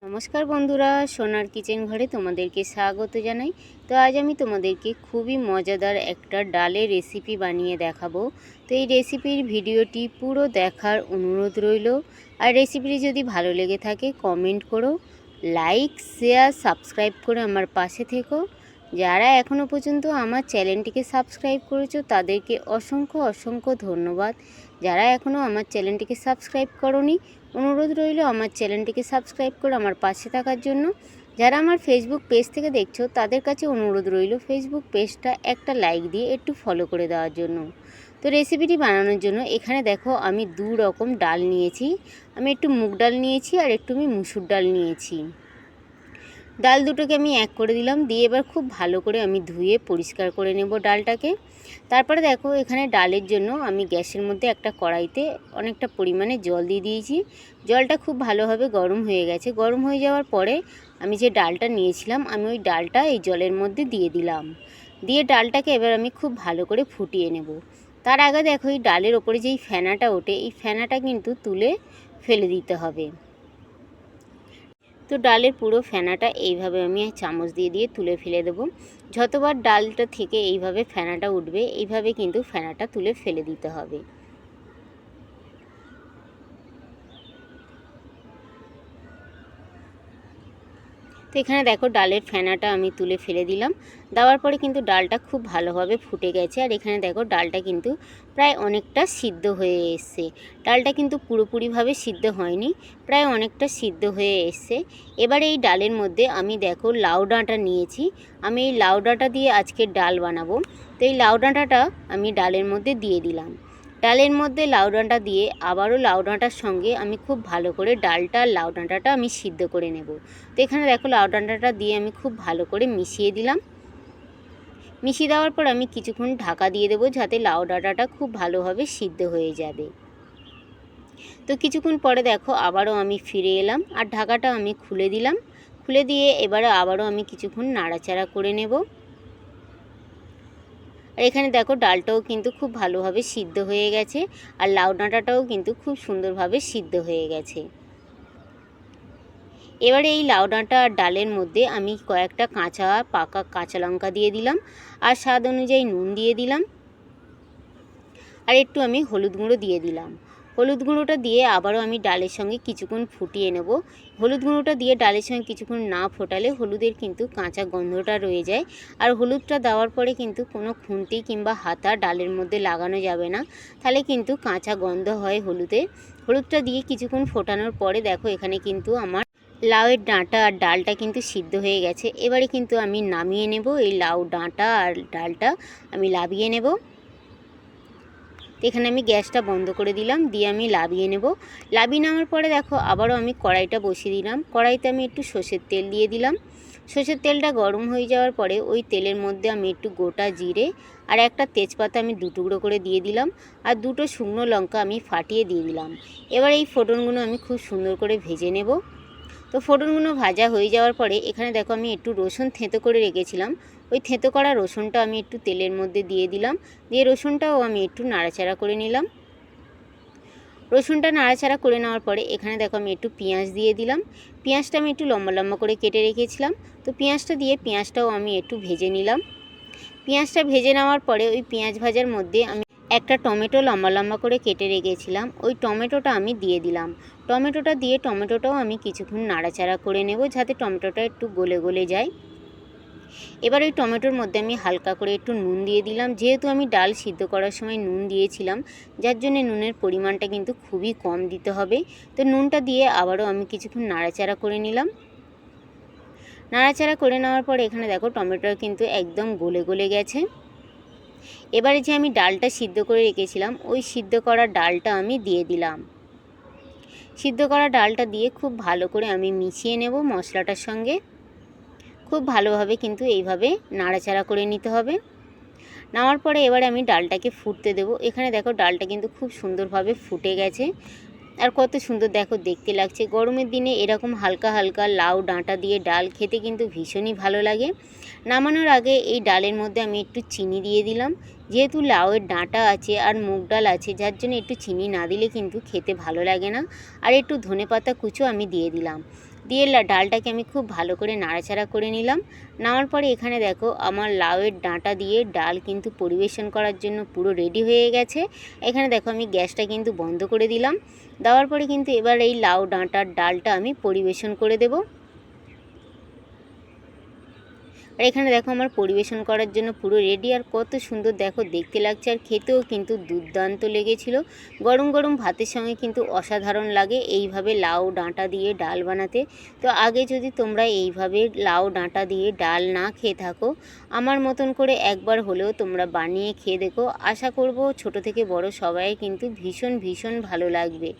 নমস্কার বন্ধুরা, সোনার কিচেন ঘরে তোমাদেরকে স্বাগত জানাই। তো আজ আমি তোমাদেরকে খুবই মজাদার একটা ডালের রেসিপি বানিয়ে দেখাবো। তো এই রেসিপির ভিডিওটি পুরো দেখার অনুরোধ রইল। আর রেসিপিটি যদি ভালো লেগে থাকে কমেন্ট করো, লাইক শেয়ার সাবস্ক্রাইব করে আমার পাশে থেকো। যারা এখনও পর্যন্ত আমার চ্যানেলটিকে সাবস্ক্রাইব করেছো তাদেরকে অসংখ্য অসংখ্য ধন্যবাদ। যারা এখনও আমার চ্যানেলটিকে সাবস্ক্রাইব করোনি, অনুরোধ রইল আমার চ্যানেলটিকে সাবস্ক্রাইব করে আমার পাশে থাকার জন্য। যারা আমার ফেসবুক পেজ থেকে দেখছো তাদের কাছে অনুরোধ রইল ফেসবুক পেজটা একটা লাইক দিয়ে একটু ফলো করে দেওয়ার জন্য। তো রেসিপিটি বানানোর জন্য এখানে দেখো আমি দু রকম ডাল নিয়েছি। আমি একটু মুগ ডাল নিয়েছি আর একটু আমি মুসুর ডাল নিয়েছি। ডাল দুটোকে আমি এক করে দিলাম, দিয়ে এবার খুব ভালো করে আমি ধুয়ে পরিষ্কার করে নেব ডালটাকে। তারপরে দেখো এখানে ডালের জন্য আমি গ্যাসের মধ্যে একটা কড়াইতে অনেকটা পরিমাণে জল দিয়ে দিয়েছি। জলটা খুব ভালোভাবে গরম হয়ে গেছে। গরম হয়ে যাওয়ার পরে আমি যে ডালটা নিয়েছিলাম আমি ওই ডালটা এই জলের মধ্যে দিয়ে দিলাম। দিয়ে ডালটাকে এবার আমি খুব ভালো করে ফুটিয়ে নেব। তার আগে দেখো এই ডালের ওপরে যেই ফেনাটা ওঠে এই ফেনাটা কিন্তু তুলে ফেলে দিতে হবে। তো ডালের পুরো ফেনাটা এইভাবে আমি চামচ দিয়ে দিয়ে তুলে ফেলে দেবো। যতবার ডালটা থেকে এইভাবে ফেনাটা উঠবে এইভাবে কিন্তু ফেনাটা তুলে ফেলে দিতে হবে। তো এখানে দেখো ডালের ফেনাটা আমি তুলে ফেলে দিলাম। দেওয়ার পরে কিন্তু ডালটা খুব ভালোভাবে ফুটে গেছে। আর এখানে দেখো ডালটা কিন্তু প্রায় অনেকটা সিদ্ধ হয়ে এসছে। ডালটা কিন্তু পুরোপুরিভাবে সিদ্ধ হয়নি, প্রায় অনেকটা সিদ্ধ হয়ে এসছে। এবারে এই ডালের মধ্যে আমি দেখো লাউ ডাঁটা নিয়েছি। আমি এই লাউ ডাঁটা দিয়ে আজকে ডাল বানাবো। তো এই লাউ ডাঁটাটা আমি ডালের মধ্যে দিয়ে দিলাম। ডালের মধ্যে লাউ ডাঁটা দিয়ে আবারও লাউ ডাঁটার সঙ্গে আমি খুব ভালো করে ডালটা আর লাউ ডাঁটাটা আমি সিদ্ধ করে নেব। তো এখানে দেখো লাউ ডাঁটাটা দিয়ে আমি খুব ভালো করে মিশিয়ে দিলাম। মিশিয়ে দেওয়ার পর আমি কিছুক্ষণ ঢাকা দিয়ে দেবো যাতে লাউ ডাঁটাটা খুব ভালোভাবে সিদ্ধ হয়ে যাবে। তো কিছুক্ষণ পরে দেখো আবারও আমি ফিরে এলাম আর ঢাকাটা আমি খুলে দিলাম। খুলে দিয়ে এবারে আবারও আমি কিছুক্ষণ নাড়াচাড়া করে নেব। আর এখানে দেখো ডালটাও কিন্তু খুব ভালোভাবে সিদ্ধ হয়ে গেছে আর লাউ ডাঁটাটাও কিন্তু খুব সুন্দরভাবে সিদ্ধ হয়ে গেছে। এবারে এই লাউ ডাঁটা আর ডালের মধ্যে আমি কয়েকটা পাকা কাঁচা লঙ্কা দিয়ে দিলাম আর স্বাদ অনুযায়ী নুন দিয়ে দিলাম আর একটু আমি হলুদ গুঁড়ো দিয়ে দিলাম। হলুদ গুঁড়োটা দিয়ে আবারও আমি ডালের সঙ্গে কিছুক্ষণ ফুটিয়ে নেব। হলুদ গুঁড়োটা দিয়ে ডালের সঙ্গে কিছুক্ষণ না ফোটালে হলুদের কিন্তু কাঁচা গন্ধটা রয়ে যায়। আর হলুদটা দেওয়ার পরে কিন্তু কোনো খুন্তি কিংবা হাতা ডালের মধ্যে লাগানো যাবে না, তাহলে কিন্তু কাঁচা গন্ধ হয় হলুদের। হলুদটা দিয়ে কিছুক্ষণ ফোটানোর পরে দেখো এখানে কিন্তু আমার লাউয়ের ডাঁটা আর ডালটা কিন্তু সিদ্ধ হয়ে গেছে। এবারে কিন্তু আমি নামিয়ে নেব। এই লাউ ডাঁটা আর ডালটা আমি লাবিয়ে নেব। তো এখানে আমি গ্যাসটা বন্ধ করে দিলাম, দিয়ে আমি লাবিয়ে নেব। লাবিয়ে নেওয়ার পরে দেখো আবারও আমি কড়াইটা বসিয়ে দিলাম। কড়াইতে আমি একটু সর্ষের তেল দিয়ে দিলাম। সর্ষের তেলটা গরম হয়ে যাওয়ার পরে ওই তেলের মধ্যে আমি একটু গোটা জিরে আর একটা তেজপাতা আমি দু টুকরো করে দিয়ে দিলাম আর দুটো শুকনো লঙ্কা আমি ফাটিয়ে দিয়ে দিলাম। এবার এই ফোড়নগুলো আমি খুব সুন্দর করে ভেজে নেব। তো ফোড়নগুলো ভাজা হয়ে যাওয়ার পরে এখানে দেখো আমি একটু রসুন থেঁতো করে রেখেছিলাম। ওই থেঁতো করা রসুনটা আমি একটু তেলের মধ্যে দিয়ে দিলাম। দিয়ে রসুনটাও আমি একটু নাড়াচাড়া করে নিলাম। রসুনটা নাড়াচাড়া করে নেওয়ার পরে এখানে দেখো আমি একটু পেঁয়াজ দিয়ে দিলাম। পেঁয়াজটা আমি একটু লম্বা লম্বা করে কেটে রেখেছিলাম। তো পেঁয়াজটা দিয়ে পেঁয়াজটাও আমি একটু ভেজে নিলাম। পেঁয়াজটা ভেজে নেওয়ার পরে ওই পেঁয়াজ ভাজার মধ্যে আমি একটা টমেটো লম্বা লম্বা করে কেটে রেখেছিলাম, ওই টমেটোটা আমি দিয়ে দিলাম। টমেটোটা দিয়ে টমেটোটাও আমি কিছুক্ষণ নাড়াচাড়া করে নেব যাতে টমেটোটা একটু গলে গলে যায়। এবার ওই টমেটোর মধ্যে আমি হালকা করে একটু নুন দিয়ে দিলাম। যেহেতু আমি ডাল সিদ্ধ করার সময় নুন দিয়েছিলাম, যার জন্য নুনের পরিমাণটা কিন্তু খুবই কম দিতে হবে। তো নুনটা দিয়ে আবারও আমি কিছুক্ষণ নাড়াচাড়া করে নিলাম। নাড়াচাড়া করে নেওয়ার পরে এখানে দেখো টমেটো কিন্তু একদম গলে গলে গেছে। এবারে যে আমি ডালটা সিদ্ধ করে রেখেছিলাম ওই সিদ্ধ করা ডালটা আমি দিয়ে দিলাম। সিদ্ধ করা ডালটা দিয়ে খুব ভালো করে আমি মিশিয়ে নেব মশলাটার সঙ্গে। খুব ভালোভাবে কিন্তু এইভাবে নাড়াচাড়া করে নিতে হবে। নেওয়ার পরে এবারে আমি ডালটাকে ফুটতে দেবো। এখানে দেখো ডালটা কিন্তু খুব সুন্দরভাবে ফুটে গেছে আর কত সুন্দর দেখো দেখতে লাগছে। গরমের দিনে এরকম হালকা হালকা লাউ ডাঁটা দিয়ে ডাল খেতে কিন্তু ভীষণই ভালো লাগে। নামানোর আগে এই ডালের মধ্যে আমি একটু চিনি দিয়ে দিলাম। যেহেতু লাউয়ের ডাঁটা আছে আর মুগ ডাল আছে, যার জন্য একটু চিনি না দিলে কিন্তু খেতে ভালো লাগে না। আর একটু ধনেপাতা কুচো আমি দিয়ে দিলাম। দিয়ে ডালটাকে আমি খুব ভালো করে নাড়াচাড়া করে নিলাম। নেওয়ার পরে এখানে দেখো আমার লাউয়ের ডাঁটা দিয়ে ডাল কিন্তু পরিবেশন করার জন্য পুরো রেডি হয়ে গেছে। এখানে দেখো আমি গ্যাসটা কিন্তু বন্ধ করে দিলাম। দেওয়ার পরে কিন্তু এবার এই লাউ ডাঁটার ডালটা আমি পরিবেশন করে দেব। আর এখানে দেখো আমার পরিবেশন করার জন্য পুরো রেডি। আর কত সুন্দর দেখো দেখতে লাগছে, আর খেতেও কিন্তু দুর্দান্ত লেগেছিল। গরম গরম ভাতের সঙ্গে কিন্তু অসাধারণ লাগে এইভাবে লাউ ডাঁটা দিয়ে ডাল বানাতে। তো আগে যদি তোমরা এইভাবে লাউ ডাঁটা দিয়ে ডাল না খেয়ে থাকো, আমার মতন করে একবার হলেও তোমরা বানিয়ে খেয়ে দেখো। আশা করব ছোট থেকে বড় সবাই কিন্তু ভীষণ ভীষণ ভালো লাগবে।